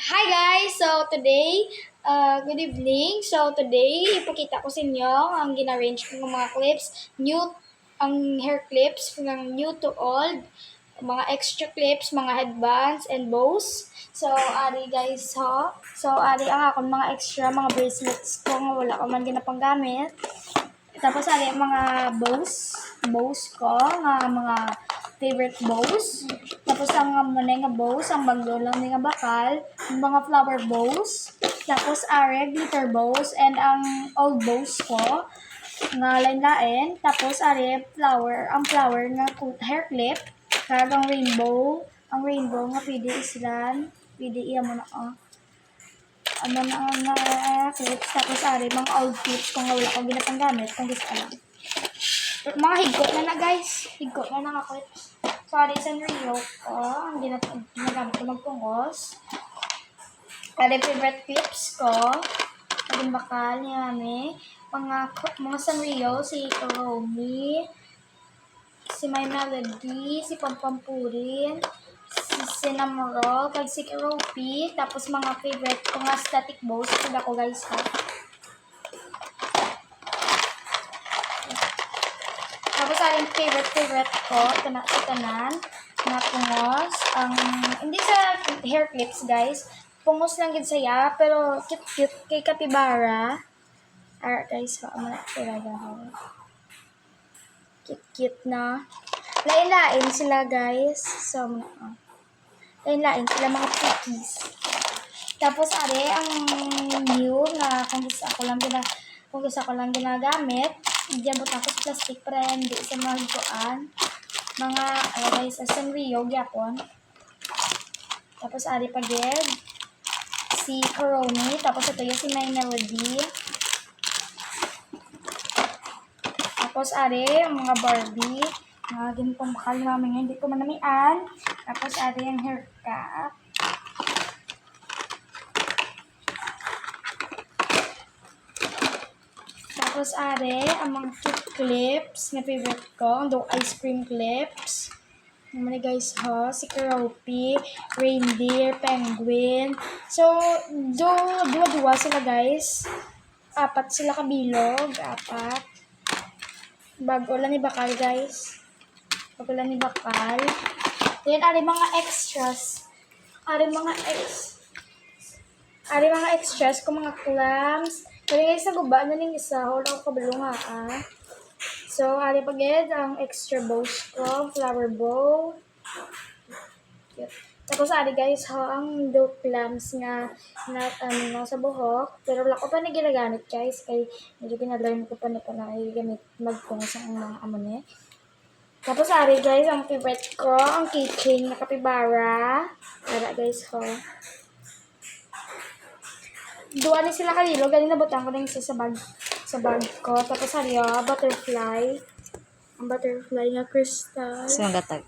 Hi guys! So today, good evening. So today, ipakita ko sa inyo ang gina-range ko ng mga clips. Ang hair clips ng new to old. Mga extra clips, mga headbands, and bows. So, ari guys ho. So, ari ang akong mga extra, mga bracelets ko nga wala ko man ginapanggamit. Tapos ari ang mga bows ko, nga mga favorite bows. Tapos ang manay nga bows, ang baglo lang ni nga bakal, mga flower bows. Tapos ari glitter bows and ang old bows ko nga lain-lain. Tapos ari ang flower nga hair clip, kag ang rainbow nga pwede islan, pwede iya mo na ano na ang clips. Tapos ari mga old clips kung wala ko ginapanggamit kung gusto ko lang. Mga higgot na guys. Higgot na nga clips. So, ari sa Rio ko. Ang ginagamit ko magpungos. Ari favorite clips ko. Ari bakal niya mga Sanrio, si Kuromi, si My Melody, si Pampampurin, si Cinnamoroll, kag si Kiropi. Tapos mga favorite ko nga static bows. Kag ako guys ha. Tapos ang favorite ko, si tanan, na pungos. Hindi sa hair clips guys, pungos lang gid saya, pero cute kay Capybara. Alright guys, so ano talaga ho. Cute na. Lain-lain sila guys. So, lain-lain sila mga cookies. Tapos ari ang new na kung gusto ko lang ginagamit, diyan butang ko sa plastic para hindi sa mga higuan. Mga guys, Sanrio gyapon. Tapos ari pagid si Kuromi, tapos ito yung si My Melody. Tapos ari ang mga Barbie, mga ganitong bakal namin hindi ko manamian. Tapos ari ang hair cap. Tapos ari ang mga cute clips na favorite ko, ang ice cream clips. Naman guys ho, si Kiropi, reindeer, penguin. So, dua sila guys. 4 sila kabilog, 4. Bago lang ni bakal guys. Bago lang ni bakal. Then ari mga extras. Ari mga extras ko mga clams. Kaya guys, naguba na ning isa. Wala ko kabalong ha. So, ari pagid ang extra bows ko. Flower bow. Cute. Tapos ari guys, ang dope clams nga sa buhok. Pero wala ko pa na ginagamit guys. Kaya medyo ginalearn ko pa na gamit magpungos ang mga amone. Tapos ari guys, ang favorite ko, ang keychain na Capybara. Ara guys ho. Duwa ni sila kalilo, galing nabutang ko na yung isa sa bag ko. Tapos hari butterfly. Ang butterfly nga crystal. Sino gatag?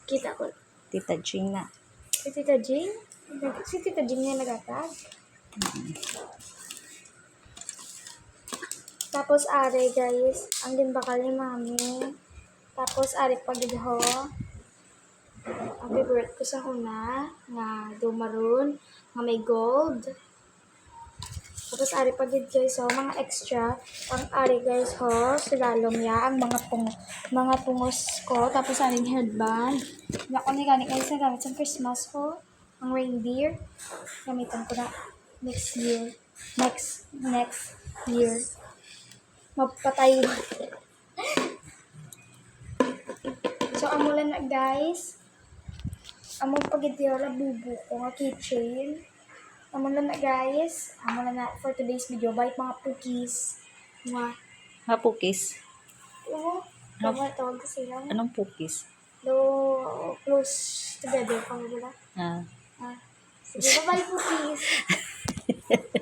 Kita ko. Tita Gina. Si Tita Jean? Si Tita Jean nga nagatag. Tapos ari guys, ang ginbakal ni mami. Tapos ari pagid ho. Ang favorite ko sa huna, nga do maroon, nga may gold. Tapos ari pagid guys ho, mga extra. Ang ari guys ho, silalom ya, ang mga pungos ko. Tapos aring headband. Ako ni gani guys na gamit sa Christmas ho. Ang reindeer. Gamitan ko na next year. Next year. Magpatay. So, amulan na guys. Among pagitiola bubu ko nga keychain. Amulan na guys. Amulan na for today's video. Bye mga pookies. Pukis. Oo. Tawag ko sila. Anong pukis? Close together. Pang wala. Ah. Sige, bye pookies.